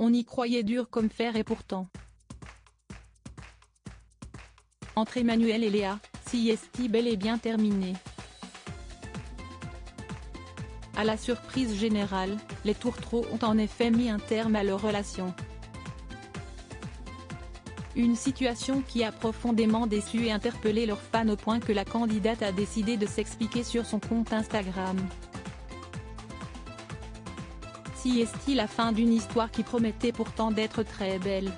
On y croyait dur comme fer et pourtant. Entre Emmanuel et Léa, est bel et bien terminé. À la surprise générale, les tourtereaux ont en effet mis un terme à leur relation. Une situation qui a profondément déçu et interpellé leurs fans au point que la candidate a décidé de s'expliquer sur son compte Instagram. La fin d'une histoire qui promettait pourtant d'être très belle.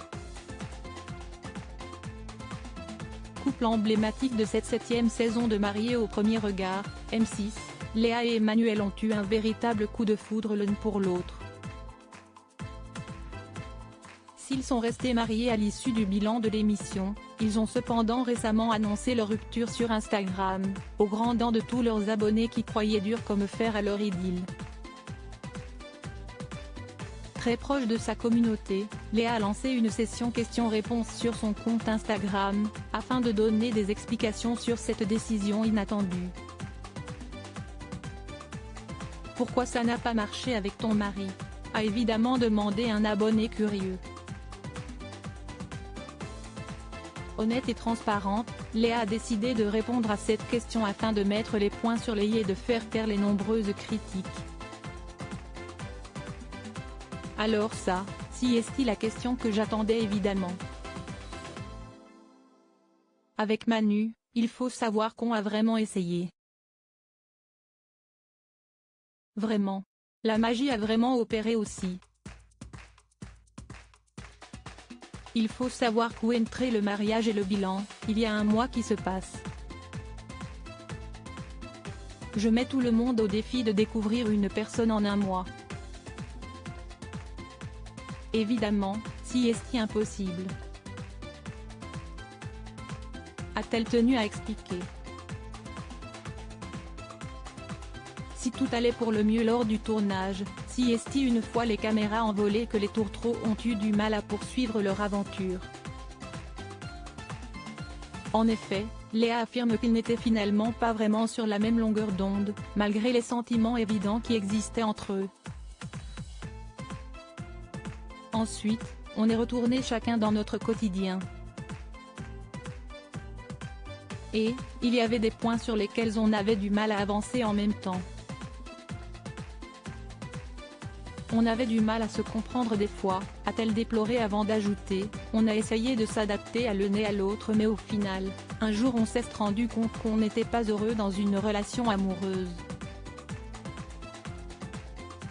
Couple emblématique de cette 7e saison de Mariés au premier regard, M6, Léa et Emmanuel ont eu un véritable coup de foudre l'un pour l'autre. S'ils sont restés mariés à l'issue du bilan de l'émission, ils ont cependant récemment annoncé leur rupture sur Instagram, au grand dam de tous leurs abonnés qui croyaient dur comme fer à leur idylle. Très proche de sa communauté, Léa a lancé une session questions-réponses sur son compte Instagram, afin de donner des explications sur cette décision inattendue. Pourquoi ça n'a pas marché avec ton mari ? A évidemment demandé un abonné curieux. Honnête et transparente, Léa a décidé de répondre à cette question afin de mettre les points sur les i et de faire taire les nombreuses critiques. Alors ça, est la question que j'attendais évidemment. Avec Manu, il faut savoir qu'on a vraiment essayé. Vraiment. La magie a vraiment opéré aussi. Il faut savoir qu'entre le mariage et le bilan, il y a un mois qui se passe. Je mets tout le monde au défi de découvrir une personne en un mois. Évidemment, impossible. A-t-elle tenu à expliquer. Si tout allait pour le mieux lors du tournage, une fois les caméras envolées que les tourtereaux ont eu du mal à poursuivre leur aventure. En effet, Léa affirme qu'ils n'étaient finalement pas vraiment sur la même longueur d'onde, malgré les sentiments évidents qui existaient entre eux. Ensuite, on est retourné chacun dans notre quotidien. Et, il y avait des points sur lesquels on avait du mal à avancer en même temps. On avait du mal à se comprendre des fois, a-t-elle déploré avant d'ajouter, on a essayé de s'adapter à l'un et à l'autre mais au final, un jour on s'est rendu compte qu'on n'était pas heureux dans une relation amoureuse.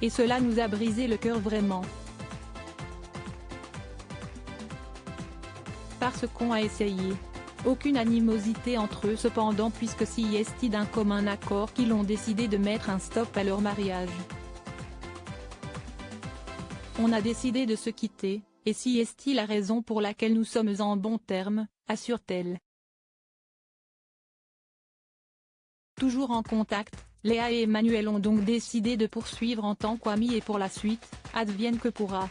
Et cela nous a brisé le cœur vraiment. Parce qu'on a essayé. Aucune animosité entre eux cependant puisque d'un commun accord qu'ils ont décidé de mettre un stop à leur mariage. On a décidé de se quitter, et la raison pour laquelle nous sommes en bons termes, assure-t-elle. Toujours en contact, Léa et Emmanuel ont donc décidé de poursuivre en tant qu'amis et pour la suite, advienne que pourra.